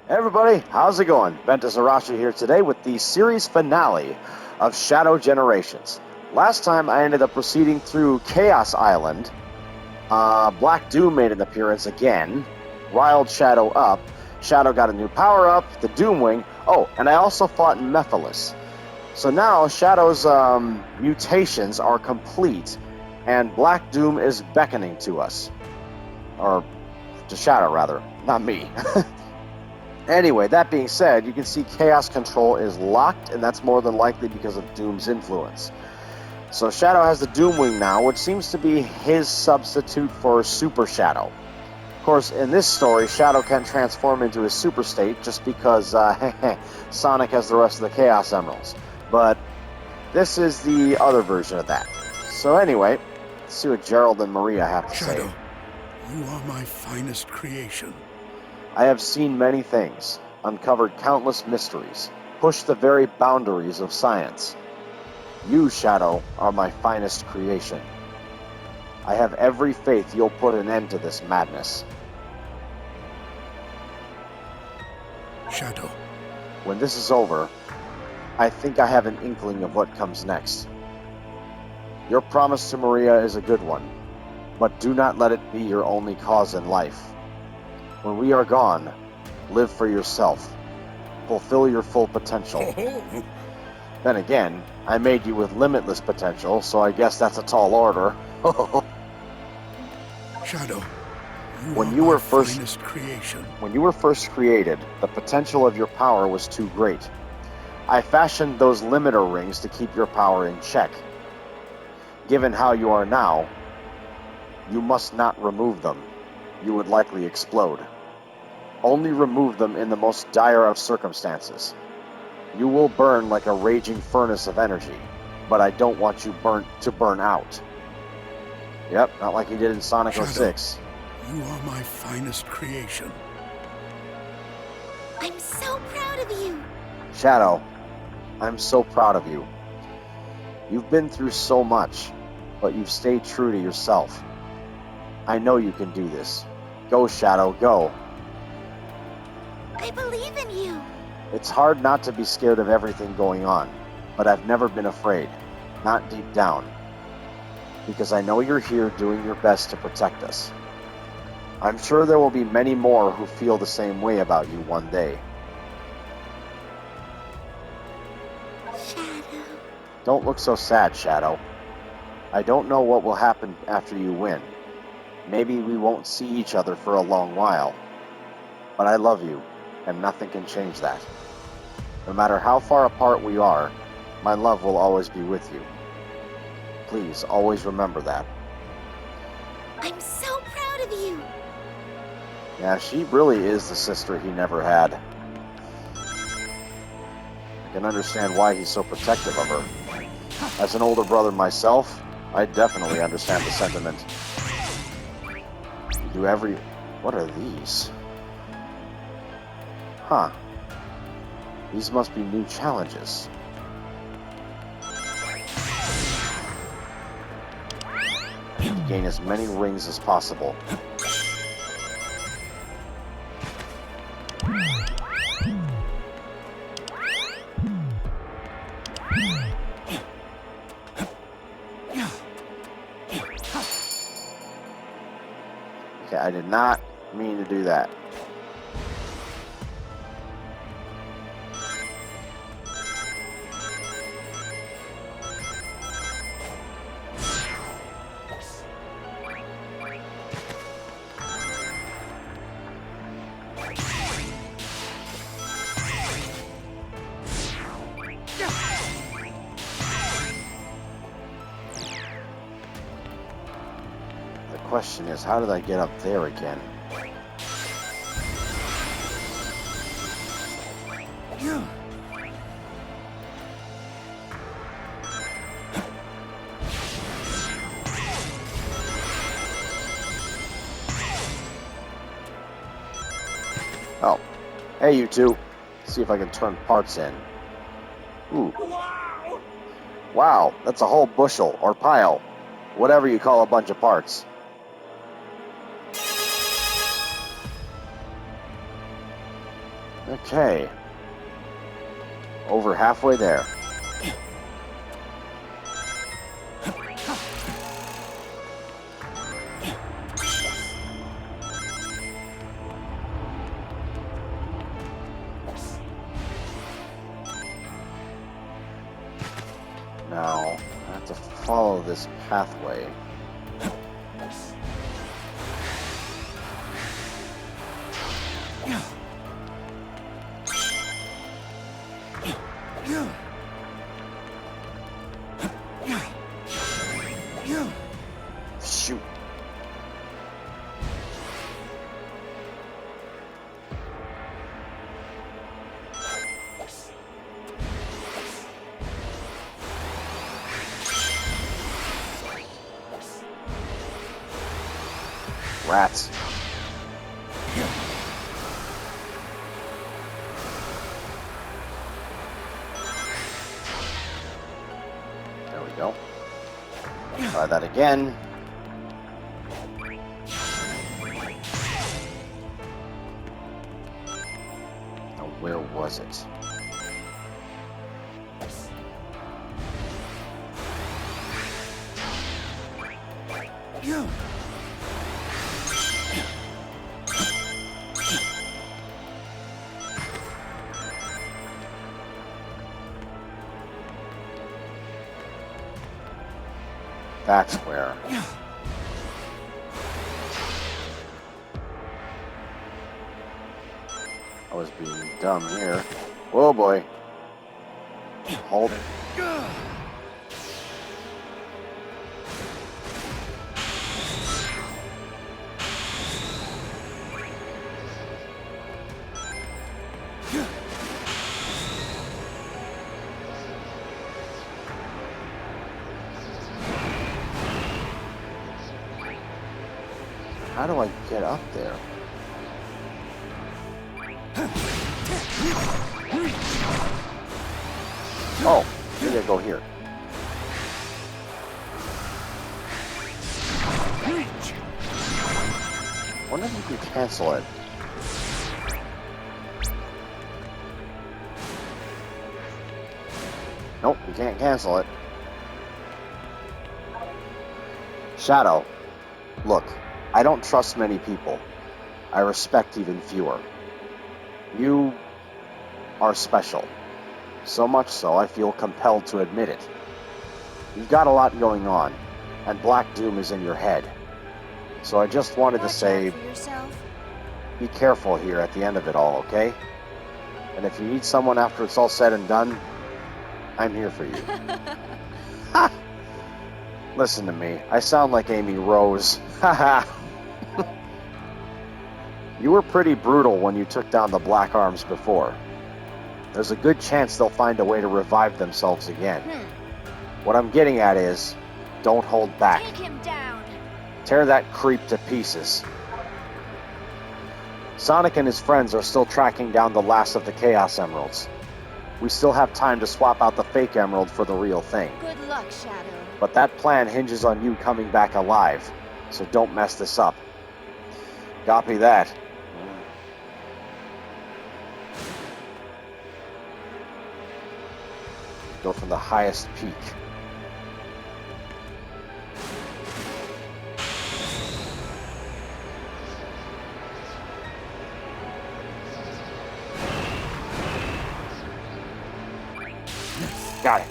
Hey everybody, how's it going? Ventus Arashi here today with the series finale of Shadow Generations. Last time I ended up proceeding through Chaos Island. Black Doom made an appearance again, riled Shadow up. Shadow got a new power-up, the Doom Wing. Oh, and I also fought Mephiles. So now Shadow's mutations are complete, and Black Doom is beckoning to us. Or to Shadow, rather, not me. Anyway, that being said, you can see Chaos Control is locked, and that's more than likely because of Doom's influence. So Shadow has the Doom Wing now, which seems to be his substitute for Super Shadow. Of course, in this story, Shadow can't transform into his super state just because Sonic has the rest of the Chaos Emeralds. But this is the other version of that. So anyway, let's see what Gerald and Maria have to Shadow, say. you are my finest creation. I have seen many things, uncovered countless mysteries, pushed the very boundaries of science. You, Shadow, are my finest creation. I have every faith you'll put an end to this madness. Shadow. When this is over, I think I have an inkling of what comes next. Your promise to Maria is a good one, but do not let it be your only cause in life. When we are gone, live for yourself. Fulfill your full potential. Then again, I made you with limitless potential, so I guess that's a tall order. Shadow, When you were first finest creation. When you were first created, the potential of your power was too great. I fashioned those limiter rings to keep your power in check. Given how you are now, you must not remove them. You would likely explode. Only remove them in the most dire of circumstances. You will burn like a raging furnace of energy, but I don't want you to burn out. Yep, not like you did in Sonic Shadow, 06. You are my finest creation. I'm so proud of you. Shadow, I'm so proud of you. You've been through so much, but you've stayed true to yourself. I know you can do this. Go, Shadow, go. I believe in you. It's hard not to be scared of everything going on, but I've never been afraid. Not deep down. Because I know you're here doing your best to protect us. I'm sure there will be many more who feel the same way about you one day. Shadow. Don't look so sad, Shadow. I don't know what will happen after you win. Maybe we won't see each other for a long while. But I love you, and nothing can change that. No matter how far apart we are, my love will always be with you. Please, always remember that. I'm so proud of you. Yeah, she really is the sister he never had. I can understand why he's so protective of her. As an older brother myself, I definitely understand the sentiment. You do every... What are these? Huh. These must be new challenges. Gain as many rings as possible. Okay, I did not mean to do that. The question is, how did I get up there again? Oh, hey you two. See if I can turn parts in. Ooh. Wow, that's a whole bushel, or pile. Whatever you call a bunch of parts. Okay. Over halfway there. Now, I have to follow this pathway. Shoot. Rats. There we go. Try that again. Now, where was it? That's where. I was being dumb here. Whoa, boy. Hold it. How do I get up there? Oh, maybe I go here. I wonder if you can cancel it. Nope, you can't cancel it. Shadow, look. I don't trust many people. I respect even fewer. You are special. So much so, I feel compelled to admit it. You've got a lot going on, and Black Doom is in your head. So I just wanted to say, be careful here at the end of it all, okay? And if you need someone after it's all said and done, I'm here for you. Ha! Listen to me. I sound like Amy Rose. Haha. You were pretty brutal when you took down the Black Arms before. There's a good chance they'll find a way to revive themselves again. What I'm getting at is, don't hold back. Take him down. Tear that creep to pieces. Sonic and his friends are still tracking down the last of the Chaos Emeralds. We still have time to swap out the fake emerald for the real thing. Good luck, Shadow. But that plan hinges on you coming back alive, so don't mess this up. Copy that. Go from the highest peak. Got it.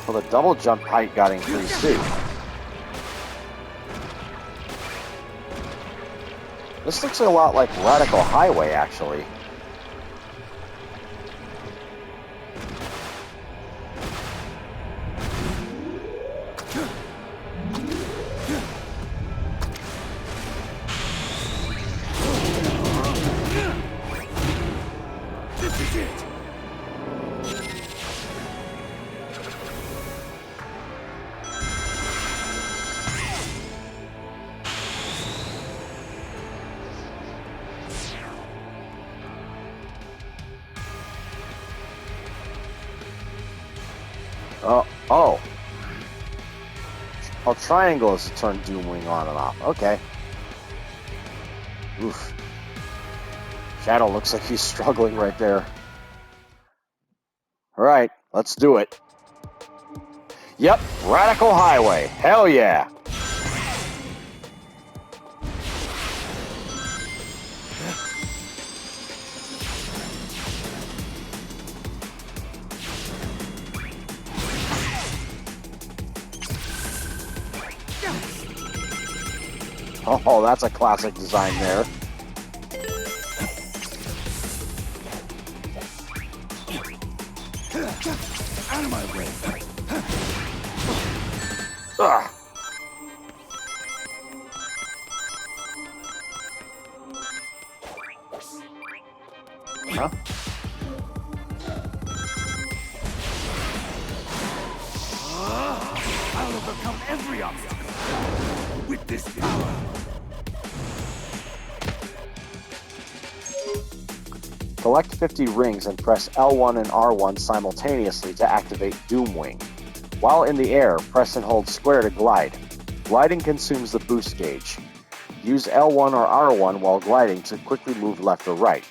Well, the double jump height got increased too. This looks a lot like Radical Highway, actually. This is it. Oh. Oh, triangle is to turn Doomwing on and off. Okay. Oof. Shadow looks like he's struggling right there. Alright, let's do it. Yep, Radical Highway. Hell yeah. Oh, that's a classic design there. Out of my way. Ugh. Huh? I'll overcome every obstacle with this power. Collect 50 rings and press L1 and R1 simultaneously to activate Doomwing. While in the air, press and hold square to glide. Gliding consumes the boost gauge. Use L1 or R1 while gliding to quickly move left or right.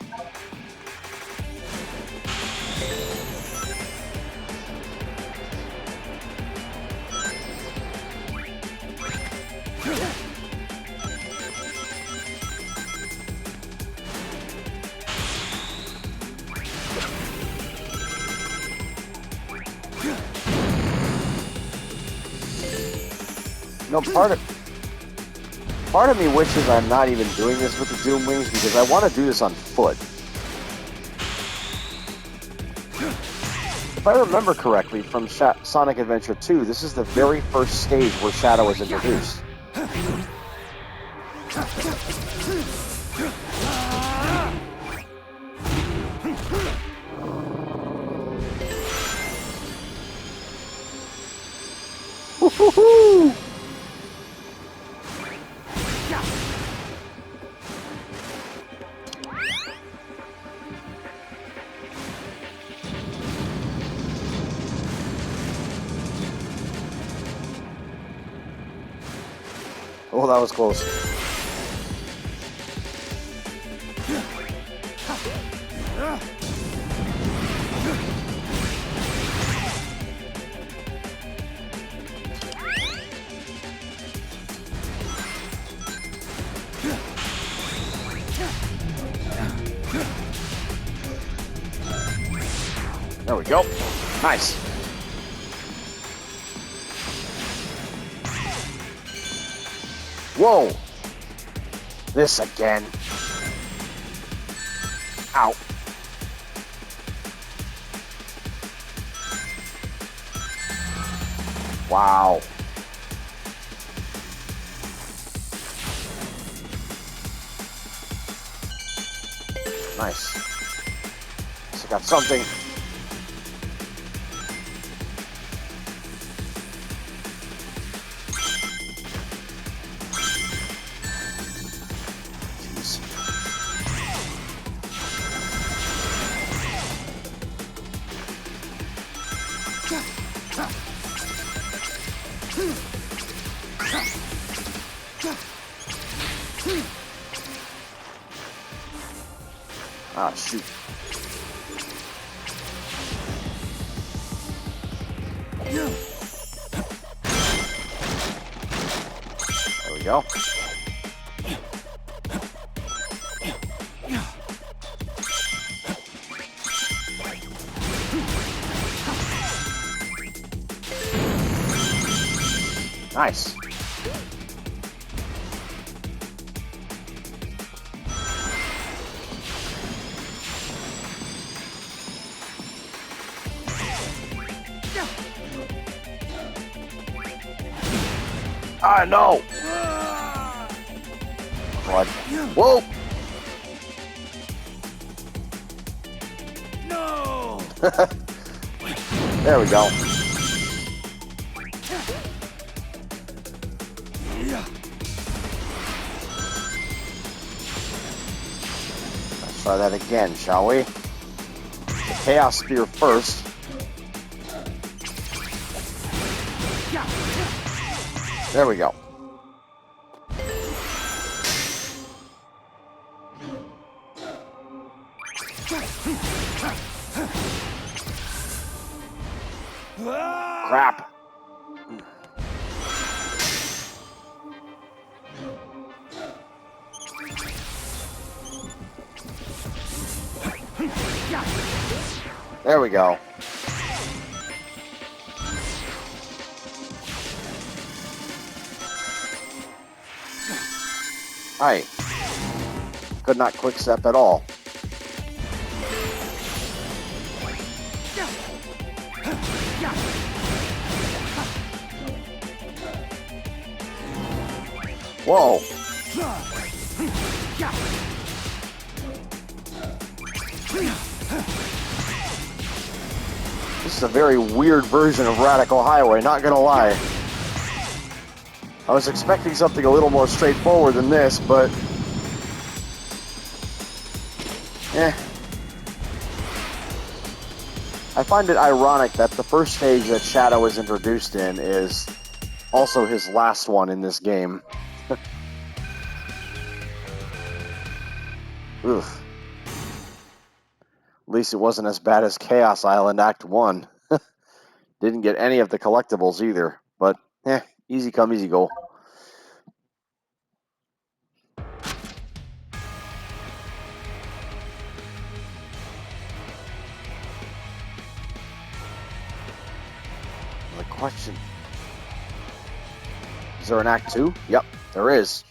No, part of me wishes I'm not even doing this with the Doom Wings because I want to do this on foot. If I remember correctly from Sonic Adventure 2, this is the very first stage where Shadow is introduced. Woo-hoo-hoo! Oh, that was close. There we go. Nice. Whoa! This again. Ow. Wow. Nice. So got something. Ah, shoot. There we go. Nice. Ah, no! What? Whoa! No! There we go. Let's try that again, shall we? The Chaos Spear first. There we go. Crap. There we go. Hi. Could not quick step at all. Whoa. This is a very weird version of Radical Highway, not gonna lie. I was expecting something a little more straightforward than this, but... I find it ironic that the first stage that Shadow is introduced in is also his last one in this game. Oof. At least it wasn't as bad as Chaos Island Act 1. Didn't get any of the collectibles either, but easy come, easy go. The question... Is there an Act 2? Yep, there is.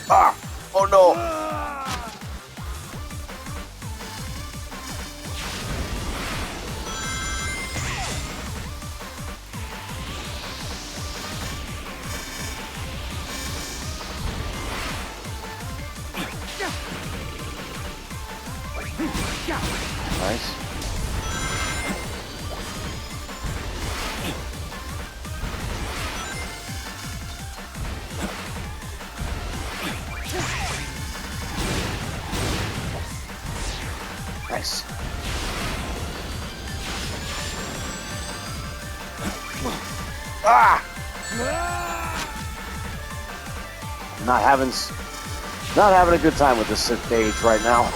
Ah! Oh no! Nice. Nice. Ah! Not having a good time with this stage right now.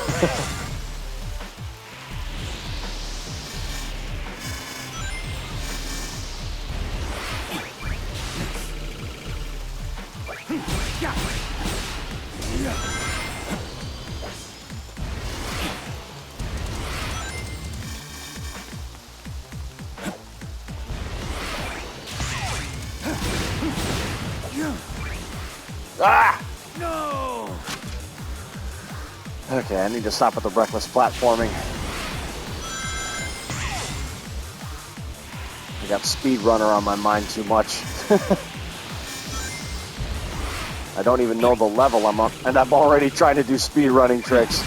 Ah! No! Okay, I need to stop with the reckless platforming. I got Speedrunner on my mind too much. I don't even know the level I'm up, and I'm already trying to do speedrunning tricks.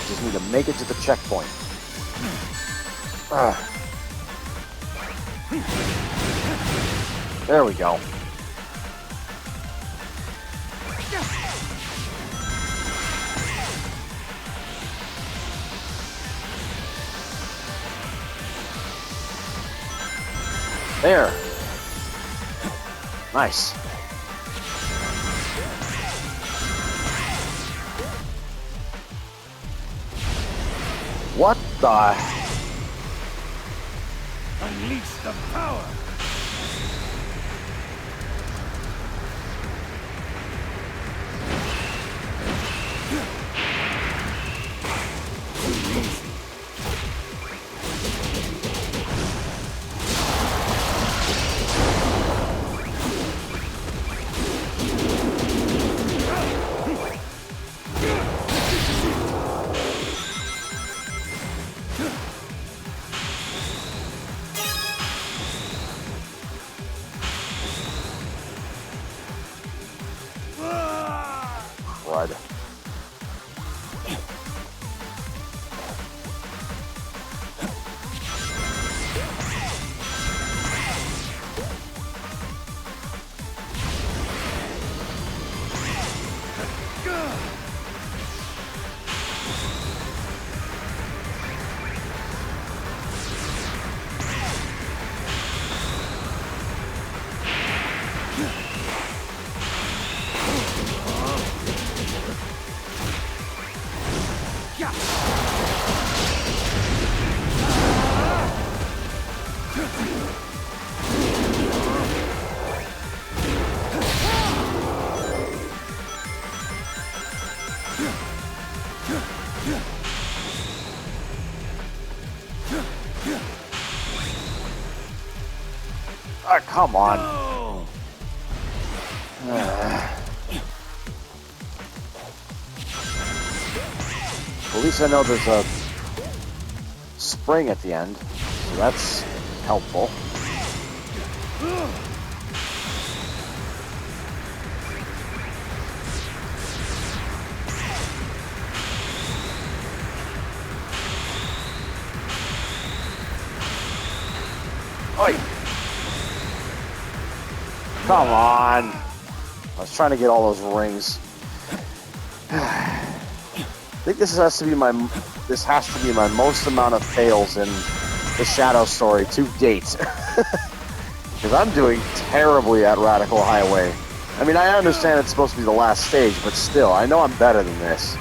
Just need to make it to the checkpoint. There we go. There. Nice. What the? Unleash the power! Crud. Ah, come on. At least I know there's a spring at the end, so that's helpful. Oi! Come on! I was trying to get all those rings. I think this has to be my most amount of fails in the Shadow story to date. Because I'm doing terribly at Radical Highway. I mean, I understand it's supposed to be the last stage, but still, I know I'm better than this.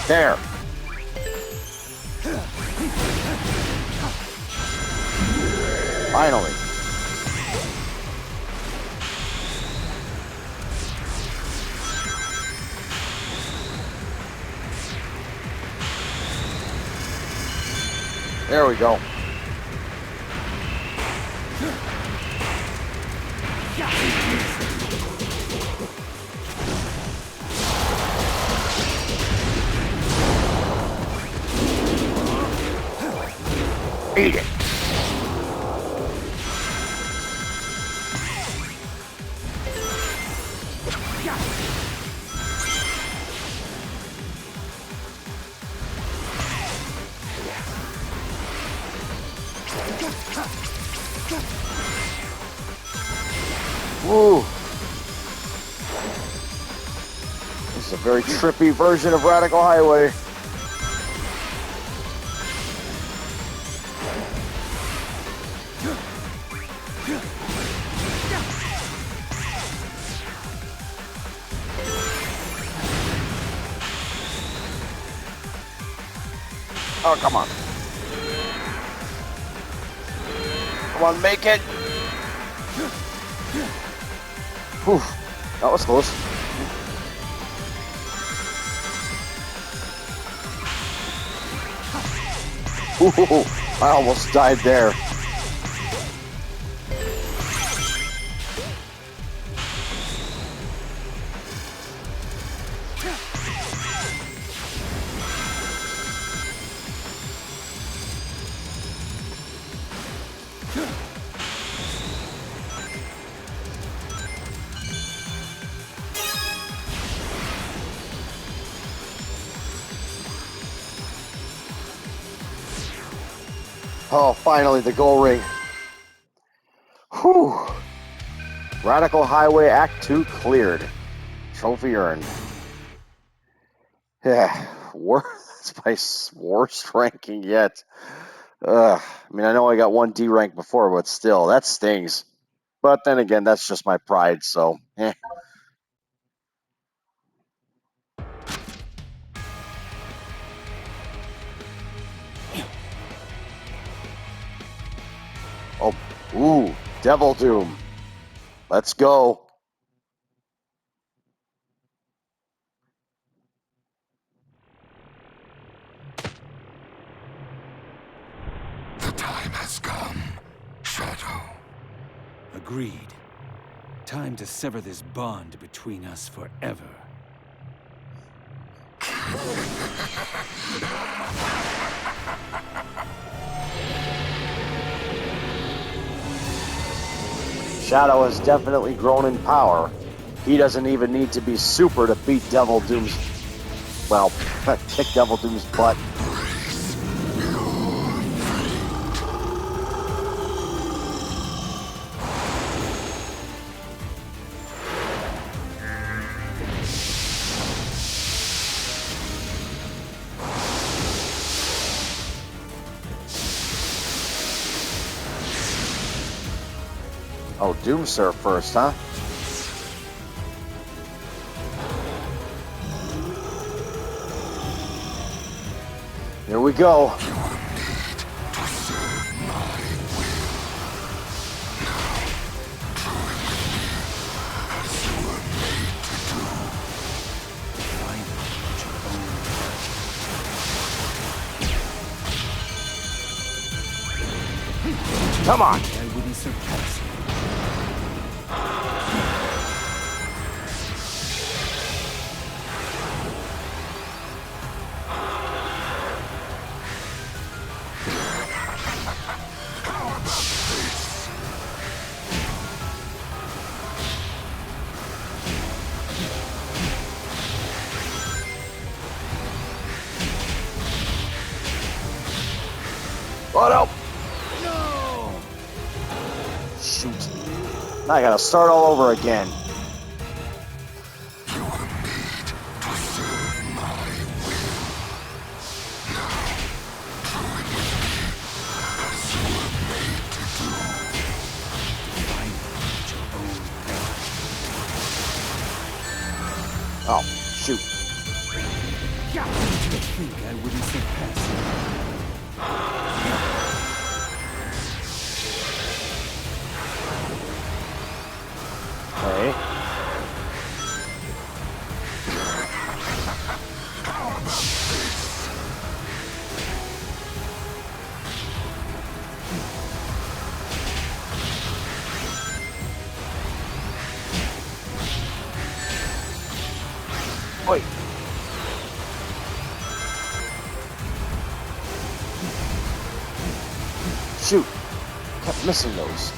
There. Finally. There we go. Eat it. Woo. This is a very trippy version of Radical Highway. Oh, come on. Come on, make it. Whew, that was close. Ooh, I almost died there. Oh, finally, the goal ring. Whew. Radical Highway Act 2 cleared. Trophy earned. Yeah, that's my worst ranking yet. I mean, I know I got one D rank before, but still, that stings. But then again, that's just my pride, so eh. Oh, ooh, Devil Doom. Let's go. The time has come, Shadow. Agreed. Time to sever this bond between us forever. Shadow has definitely grown in power. He doesn't even need to be super to beat Devil Doom's, well, kick Devil Doom's butt. Oh, Doomsir first, huh? Here we go. Come on. I wouldn't surpass you. Oh no! No! Shoot. Now I gotta start all over again. Oh, shoot. Yeah. Did you think I wouldn't surpass you? Okay. Wait. Shoot. Kept missing those.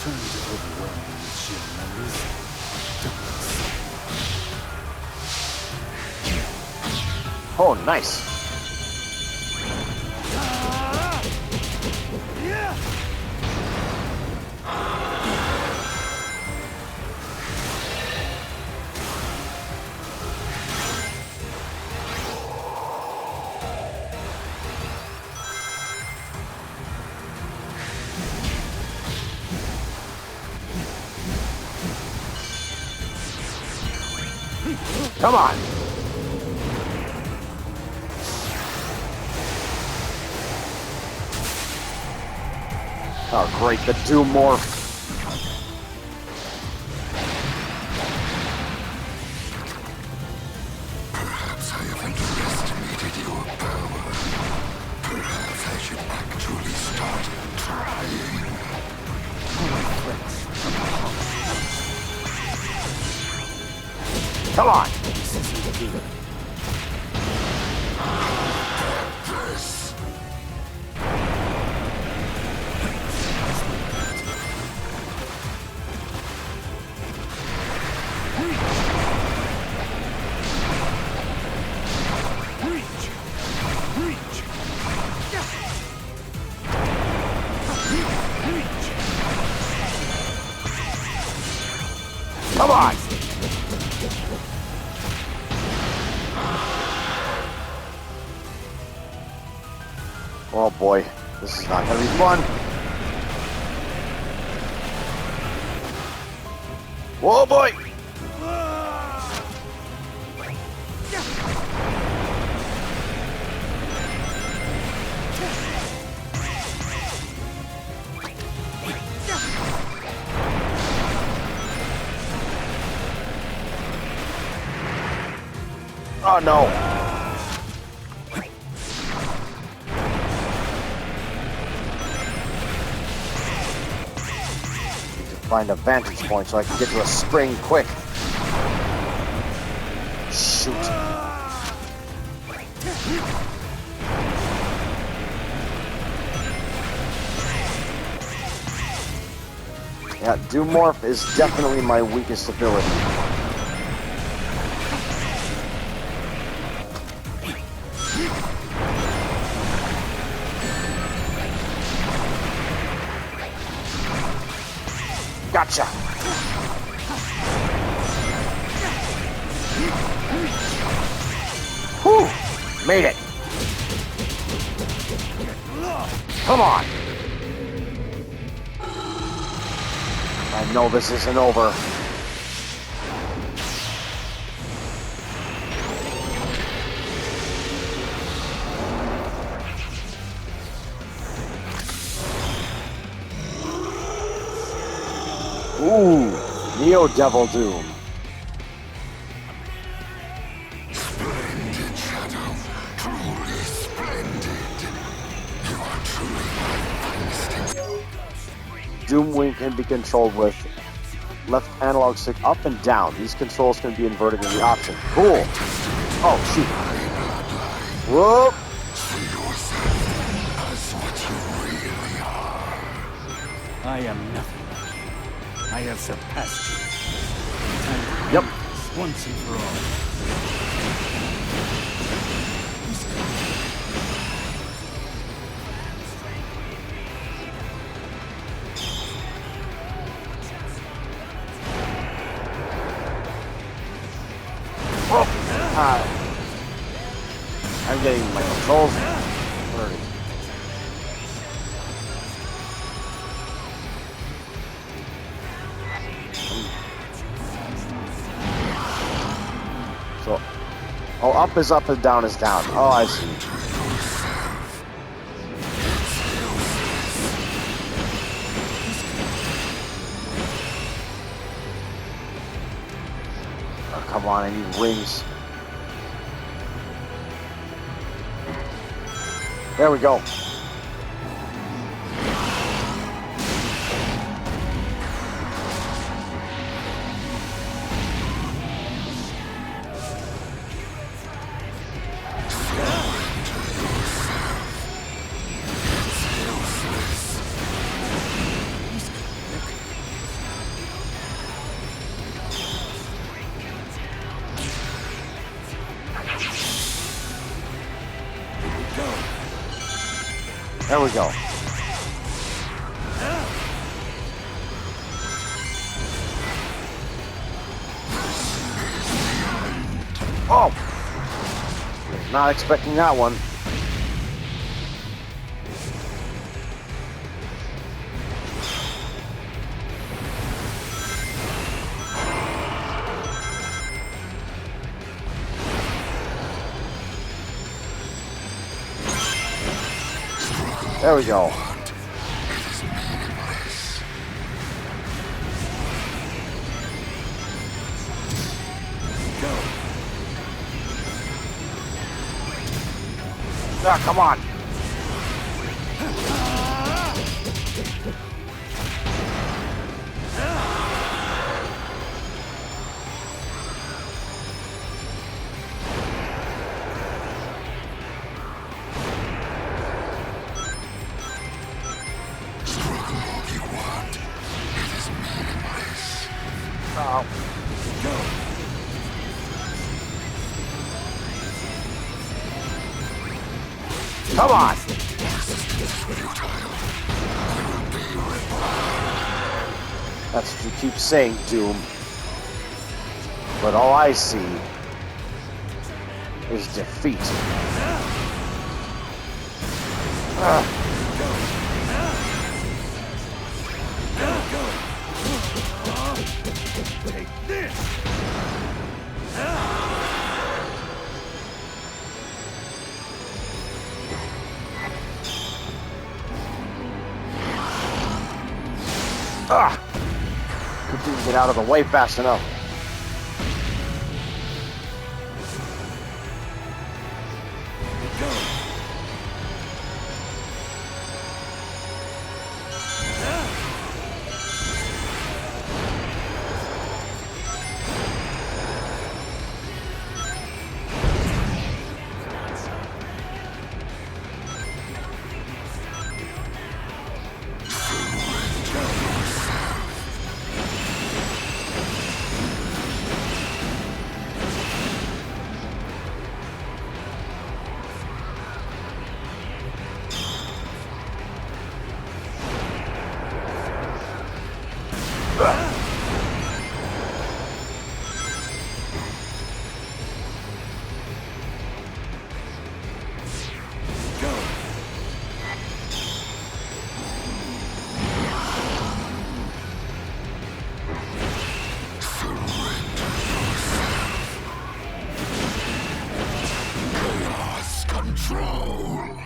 Trying to overwhelm me with sheer numbers. Oh, nice. Come on. Oh, great, the Doom Morph. Perhaps I have underestimated your power. Perhaps I should actually start trying. Come on. This isn't good. This. Oh boy, this is not gonna be fun. Whoa boy! Oh no! Find a vantage point so I can get to a spring quick. Shoot. Yeah, Doomorph is definitely my weakest ability. Gotcha! Whew! Made it! Come on! I know this isn't over. Ooh, Neo Devil Doom. Splendid, Shadow. Truly splendid. You are truly my finest. Doomwing can be controlled with left analog stick up and down. These controls can be inverted in the option. Cool. Oh, shoot. Whoop. See yourself as what you really are. I am nothing. I have surpassed you. Time to Yep. end this once and for all. I'm getting my controls blurry. So, oh, up is up and down is down. Oh, I see. Oh, come on, I need wings. There we go. There we go. Oh! Not expecting that one. There we go. Ah, come on. Oh. Come on! That's what you keep saying, Doom. But all I see is defeat. Take this! Didn't get out of the way fast enough.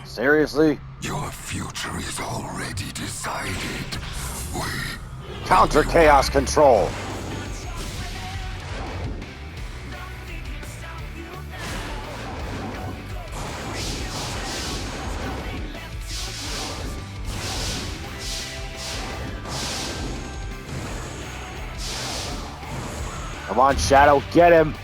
Seriously? Your future is already decided. Counter chaos control. Come on, Shadow, get him.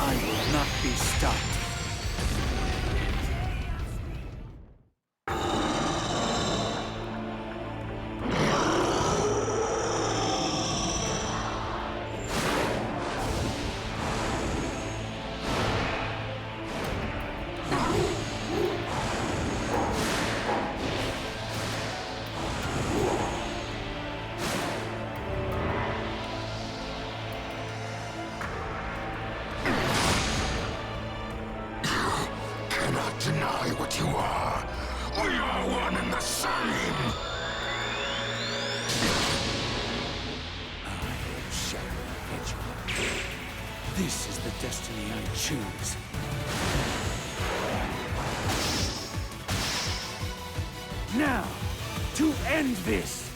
I will not be stopped. Deny what you are. We are one and the same. I am Shadow Hedgehog. This is the destiny I choose. Now, to end this!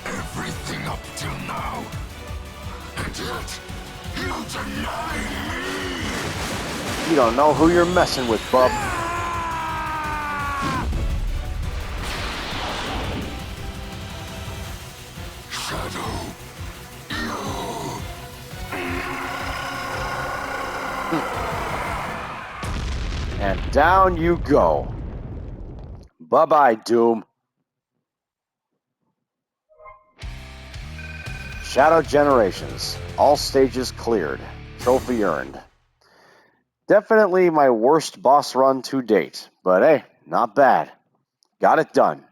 Everything up till now, and yet you deny me. You don't know who you're messing with, bub. Shadow, And down you go. Bye-bye, Doom. Shadow Generations. All stages cleared. Trophy earned. Definitely my worst boss run to date, but hey, not bad. Got it done.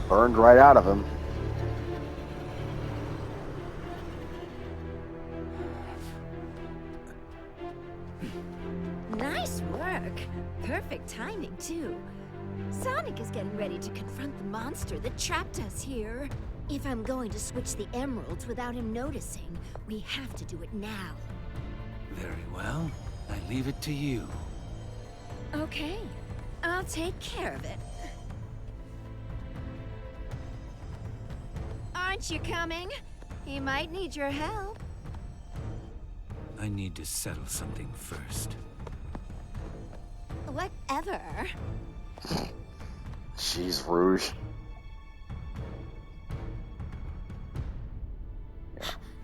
Burned right out of him. Nice work. Perfect timing, too. Sonic is getting ready to confront the monster that trapped us here. If I'm going to switch the emeralds without him noticing, we have to do it now. Very well. I leave it to you. Okay. I'll take care of it. Aren't you coming? He might need your help. I need to settle something first. Whatever. Jeez, Rouge.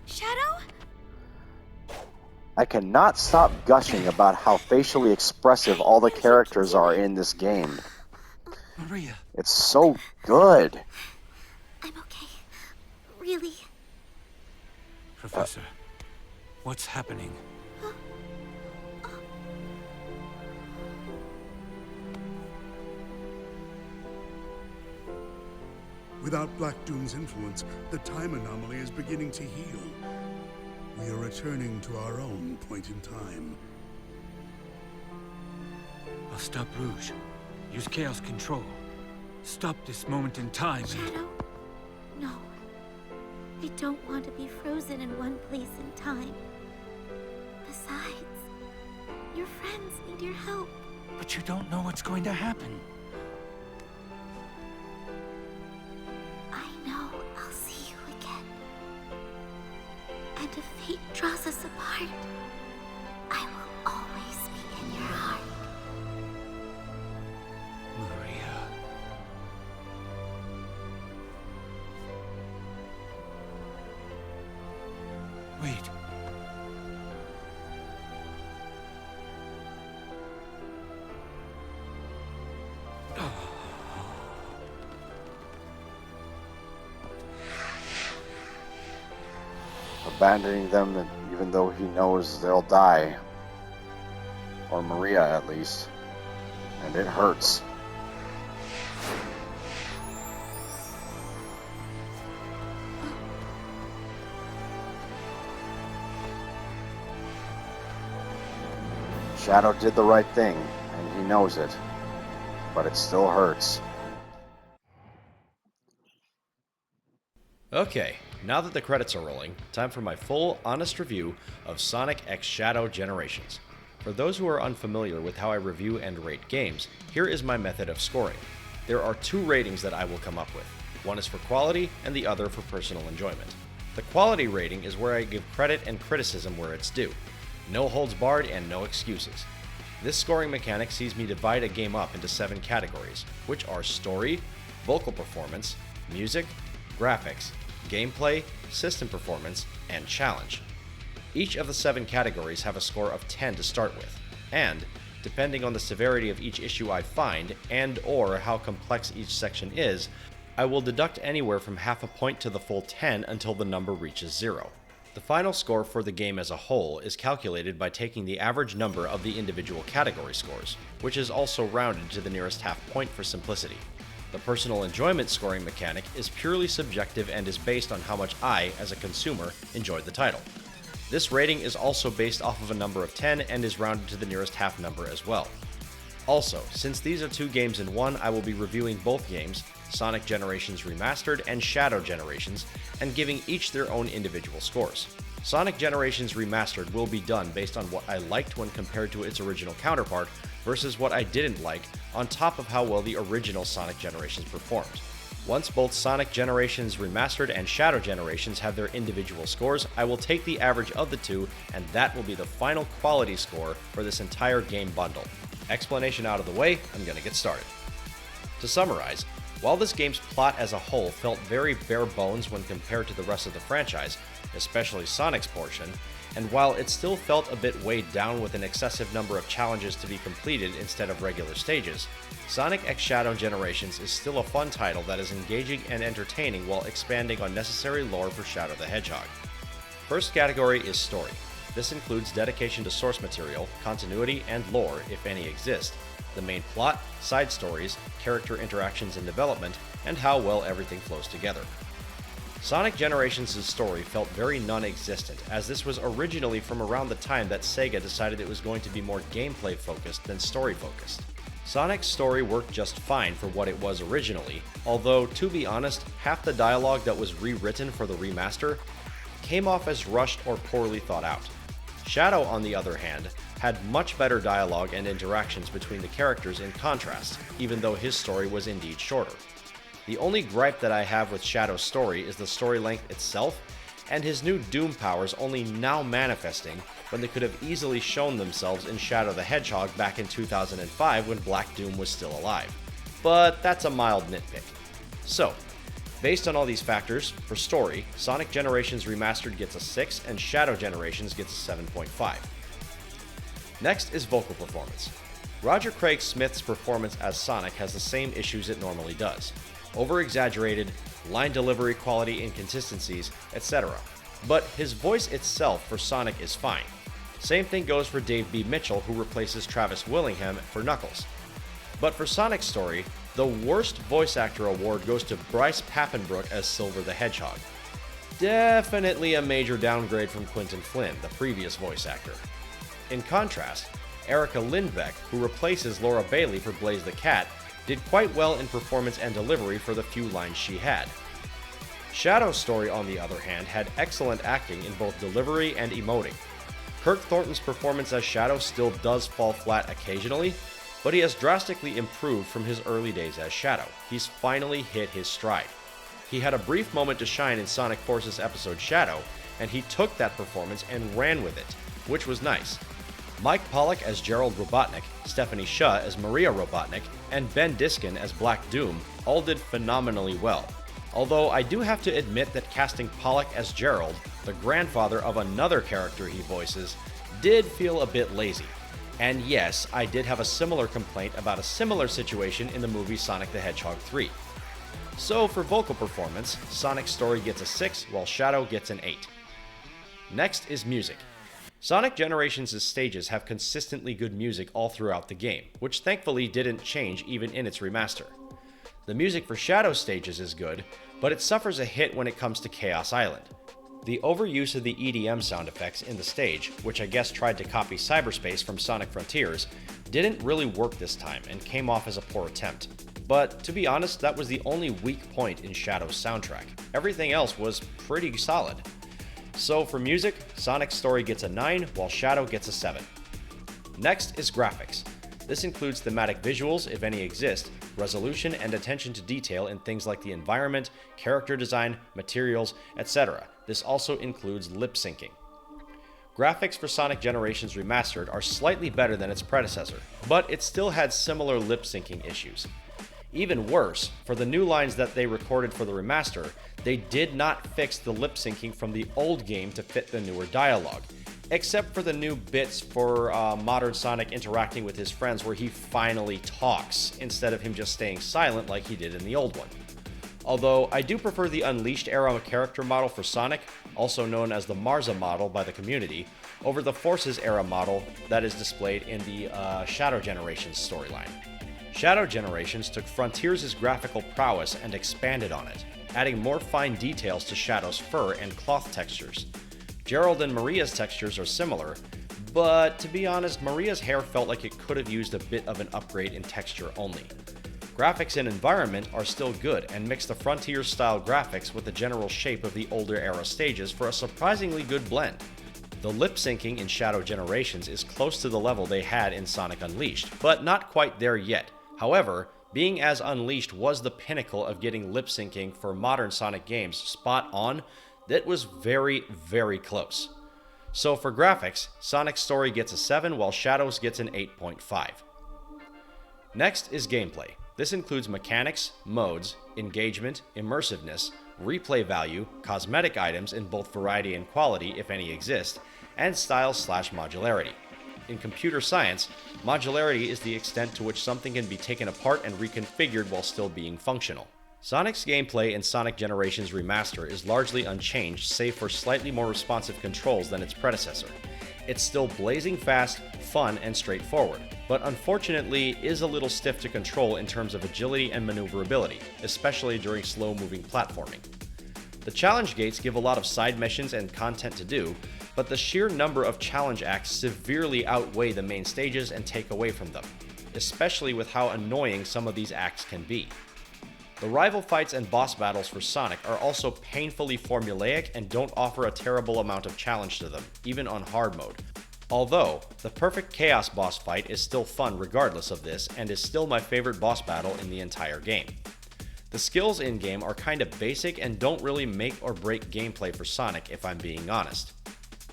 Shadow? I cannot stop gushing about how facially expressive all the characters are in this game. Maria. It's so good. I'm okay. Really. Professor, what's happening? Without Black Doom's influence, the time anomaly is beginning to heal. We are returning to our own point in time. I'll stop Rouge. Use Chaos Control. Stop this moment in time. Shadow? No. I don't want to be frozen in one place in time. Besides, your friends need your help. But you don't know what's going to happen. I know I'll see you again. And if fate draws us apart, I will always be in your heart. Maria. Wait. Abandoning them, even though he knows they'll die. Or Maria, at least. And it hurts. Shadow did the right thing, and he knows it. But it still hurts. Okay, now that the credits are rolling, time for my full, honest review of Sonic X Shadow Generations. For those who are unfamiliar with how I review and rate games, here is my method of scoring. There are two ratings that I will come up with. One is for quality, and the other for personal enjoyment. The quality rating is where I give credit and criticism where it's due. No holds barred and no excuses. This scoring mechanic sees me divide a game up into 7 categories, which are story, vocal performance, music, graphics, gameplay, system performance, and challenge. Each of the 7 categories have a score of 10 to start with, and, depending on the severity of each issue I find and or how complex each section is, I will deduct anywhere from half a point to the full 10 until the number reaches 0. The final score for the game as a whole is calculated by taking the average number of the individual category scores, which is also rounded to the nearest half point for simplicity. The personal enjoyment scoring mechanic is purely subjective and is based on how much I, as a consumer, enjoyed the title. This rating is also based off of a number of 10 and is rounded to the nearest half number as well. Also, since these are 2 games in one, I will be reviewing both games, Sonic Generations Remastered and Shadow Generations, and giving each their own individual scores. Sonic Generations Remastered will be done based on what I liked when compared to its original counterpart versus what I didn't like, on top of how well the original Sonic Generations performed. Once both Sonic Generations Remastered and Shadow Generations have their individual scores, I will take the average of the two, and that will be the final quality score for this entire game bundle. Explanation out of the way, I'm gonna get started. To summarize, while this game's plot as a whole felt very bare bones when compared to the rest of the franchise, especially Sonic's portion, and while it still felt a bit weighed down with an excessive number of challenges to be completed instead of regular stages, Sonic X Shadow Generations is still a fun title that is engaging and entertaining while expanding on necessary lore for Shadow the Hedgehog. First category is story. This includes dedication to source material, continuity, and lore, if any exist, the main plot, side stories, character interactions and development, and how well everything flows together. Sonic Generations' story felt very non-existent, as this was originally from around the time that Sega decided it was going to be more gameplay focused than story focused. Sonic's story worked just fine for what it was originally, although, to be honest, half the dialogue that was rewritten for the remaster came off as rushed or poorly thought out. Shadow, on the other hand, had much better dialogue and interactions between the characters in contrast, even though his story was indeed shorter. The only gripe that I have with Shadow's story is the story length itself, and his new Doom powers only now manifesting when they could have easily shown themselves in Shadow the Hedgehog back in 2005 when Black Doom was still alive. But that's a mild nitpick. So, Based on all these factors, for story, Sonic Generations Remastered gets a 6 and Shadow Generations gets a 7.5. Next is vocal performance. Roger Craig Smith's performance as Sonic has the same issues it normally does. Over-exaggerated, line delivery quality inconsistencies, etc. But his voice itself for Sonic is fine. Same thing goes for Dave B. Mitchell, who replaces Travis Willingham for Knuckles. But for Sonic's story, the worst voice actor award goes to Bryce Papenbrook as Silver the Hedgehog. Definitely a major downgrade from Quentin Flynn, the previous voice actor. In contrast, Erica Lindbeck, who replaces Laura Bailey for Blaze the Cat, did quite well in performance and delivery for the few lines she had. Shadow's story, on the other hand, had excellent acting in both delivery and emoting. Kirk Thornton's performance as Shadow still does fall flat occasionally, but he has drastically improved from his early days as Shadow. He's finally hit his stride. He had a brief moment to shine in Sonic Forces episode Shadow, and he took that performance and ran with it, which was nice. Mike Pollock as Gerald Robotnik, Stephanie Shah as Maria Robotnik, and Ben Diskin as Black Doom all did phenomenally well. Although I do have to admit that casting Pollock as Gerald, the grandfather of another character he voices, did feel a bit lazy. And yes, I did have a similar complaint about a similar situation in the movie Sonic the Hedgehog 3. So for vocal performance, Sonic's story gets a 6 while Shadow gets an 8. Next is music. Sonic Generations' stages have consistently good music all throughout the game, which thankfully didn't change even in its remaster. The music for Shadow's stages is good, but it suffers a hit when it comes to Chaos Island. The overuse of the EDM sound effects in the stage, which I guess tried to copy Cyberspace from Sonic Frontiers, didn't really work this time and came off as a poor attempt. But to be honest, that was the only weak point in Shadow's soundtrack. Everything else was pretty solid. So for music, Sonic's story gets a 9 while Shadow gets a 7. Next is graphics. This includes thematic visuals, if any exist, resolution and attention to detail in things like the environment, character design, materials, etc. This also includes lip syncing. Graphics for Sonic Generations Remastered are slightly better than its predecessor, but it still had similar lip syncing issues. Even worse, for the new lines that they recorded for the remaster, they did not fix the lip syncing from the old game to fit the newer dialogue, except for the new bits for modern Sonic interacting with his friends where he finally talks, instead of him just staying silent like he did in the old one. Although I do prefer the Unleashed era character model for Sonic, also known as the Marza model by the community, over the Forces era model that is displayed in the Shadow Generations storyline. Shadow Generations took Frontiers' graphical prowess and expanded on it, adding more fine details to Shadow's fur and cloth textures. Gerald and Maria's textures are similar, but to be honest, Maria's hair felt like it could have used a bit of an upgrade in texture only. Graphics and environment are still good and mix the Frontier-style graphics with the general shape of the older era stages for a surprisingly good blend. The lip syncing in Shadow Generations is close to the level they had in Sonic Unleashed, but not quite there yet. However, being as Unleashed was the pinnacle of getting lip syncing for modern Sonic games spot on, that was very, very close. So for graphics, Sonic's story gets a 7 while Shadow's gets an 8.5. Next is gameplay. This includes mechanics, modes, engagement, immersiveness, replay value, cosmetic items in both variety and quality if any exist, and style/modularity. In computer science, modularity is the extent to which something can be taken apart and reconfigured while still being functional. Sonic's gameplay in Sonic Generations Remaster is largely unchanged save for slightly more responsive controls than its predecessor. It's still blazing fast, fun, and straightforward, but unfortunately is a little stiff to control in terms of agility and maneuverability, especially during slow-moving platforming. The challenge gates give a lot of side missions and content to do, but the sheer number of challenge acts severely outweigh the main stages and take away from them, especially with how annoying some of these acts can be. The rival fights and boss battles for Sonic are also painfully formulaic and don't offer a terrible amount of challenge to them, even on hard mode. Although, the perfect Chaos boss fight is still fun regardless of this and is still my favorite boss battle in the entire game. The skills in-game are kinda basic and don't really make or break gameplay for Sonic if I'm being honest.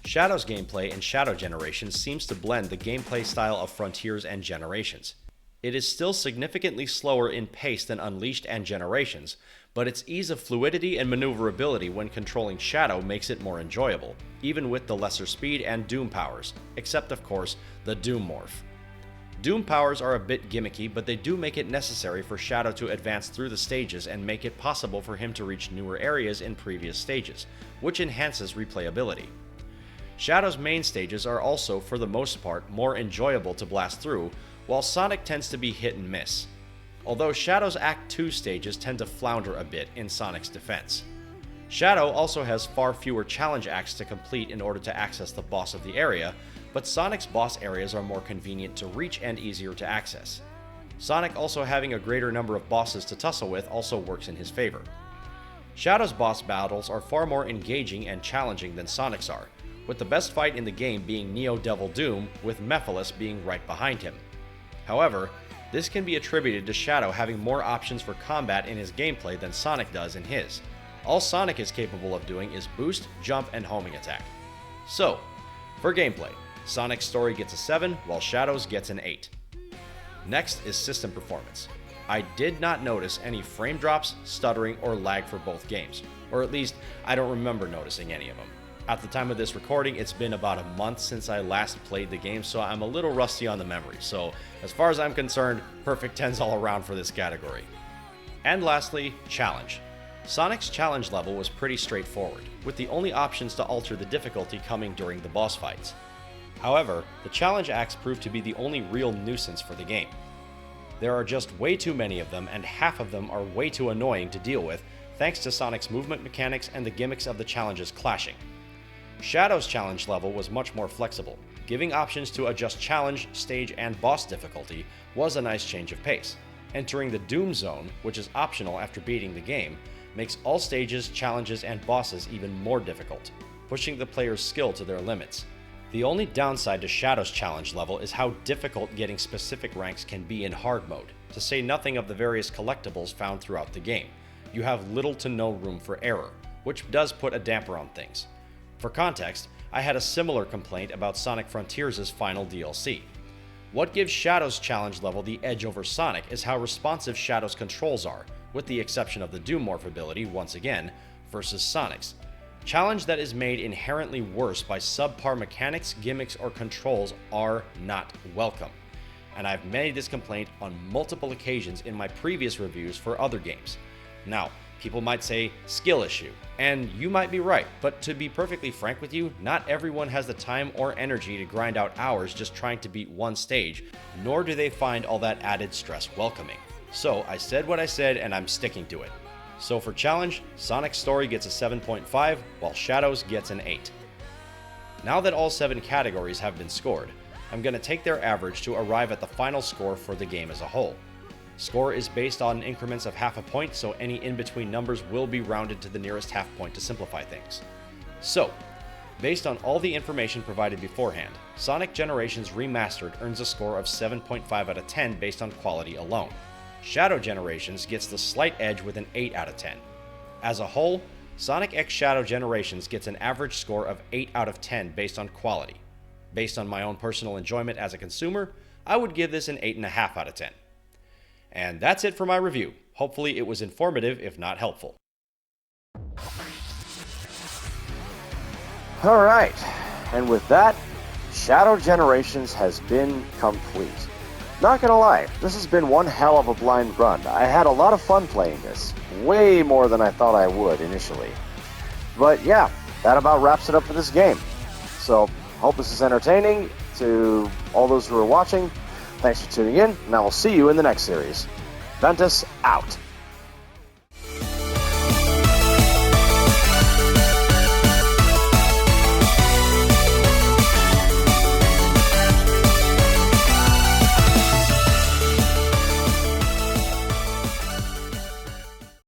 Shadow's gameplay in Shadow Generations seems to blend the gameplay style of Frontiers and Generations. It is still significantly slower in pace than Unleashed and Generations, but its ease of fluidity and maneuverability when controlling Shadow makes it more enjoyable, even with the lesser speed and Doom powers, except of course the Doom morph. Doom powers are a bit gimmicky, but they do make it necessary for Shadow to advance through the stages and make it possible for him to reach newer areas in previous stages, which enhances replayability. Shadow's main stages are also, for the most part, more enjoyable to blast through, while Sonic tends to be hit and miss. Although Shadow's Act 2 stages tend to flounder a bit in Sonic's defense. Shadow also has far fewer challenge acts to complete in order to access the boss of the area, but Sonic's boss areas are more convenient to reach and easier to access. Sonic also having a greater number of bosses to tussle with also works in his favor. Shadow's boss battles are far more engaging and challenging than Sonic's are, with the best fight in the game being Neo Devil Doom, with Mephiles being right behind him. However, this can be attributed to Shadow having more options for combat in his gameplay than Sonic does in his. All Sonic is capable of doing is boost, jump, and homing attack. So, for gameplay, Sonic's story gets a 7, while Shadow's gets an 8. Next is system performance. I did not notice any frame drops, stuttering, or lag for both games, or at least I don't remember noticing any of them. At the time of this recording, it's been about a month since I last played the game, so I'm a little rusty on the memory, so as far as I'm concerned, perfect 10s all around for this category. And lastly, challenge. Sonic's challenge level was pretty straightforward, with the only options to alter the difficulty coming during the boss fights. However, the challenge acts proved to be the only real nuisance for the game. There are just way too many of them, and half of them are way too annoying to deal with, thanks to Sonic's movement mechanics and the gimmicks of the challenges clashing. Shadow's challenge level was much more flexible. Giving options to adjust challenge, stage, and boss difficulty was a nice change of pace. Entering the Doom Zone, which is optional after beating the game, makes all stages, challenges, and bosses even more difficult, pushing the player's skill to their limits. The only downside to Shadow's challenge level is how difficult getting specific ranks can be in hard mode, to say nothing of the various collectibles found throughout the game. You have little to no room for error, which does put a damper on things. For context, I had a similar complaint about Sonic Frontiers' final DLC. What gives Shadow's challenge level the edge over Sonic is how responsive Shadow's controls are, with the exception of the Doom morph ability, once again, versus Sonic's. Challenge that is made inherently worse by subpar mechanics, gimmicks, or controls are not welcome. And I've made this complaint on multiple occasions in my previous reviews for other games. Now, people might say skill issue, and you might be right, but to be perfectly frank with you, not everyone has the time or energy to grind out hours just trying to beat one stage, nor do they find all that added stress welcoming. So I said what I said, and I'm sticking to it. So for challenge, Sonic's story gets a 7.5, while Shadow's gets an 8. Now that all 7 categories have been scored, I'm going to take their average to arrive at the final score for the game as a whole. Score is based on increments of half a point, so any in-between numbers will be rounded to the nearest half point to simplify things. So, based on all the information provided beforehand, Sonic Generations Remastered earns a score of 7.5 out of 10 based on quality alone. Shadow Generations gets the slight edge with an 8 out of 10. As a whole, Sonic X Shadow Generations gets an average score of 8 out of 10 based on quality. Based on my own personal enjoyment as a consumer, I would give this an 8.5 out of 10. And that's it for my review. Hopefully it was informative, if not helpful. Alright, and with that, Shadow Generations has been complete. Not gonna lie, this has been one hell of a blind run. I had a lot of fun playing this. Way more than I thought I would initially. But yeah, that about wraps it up for this game. So, hope this is entertaining to all those who are watching. Thanks for tuning in, and I will see you in the next series. Ventus, out.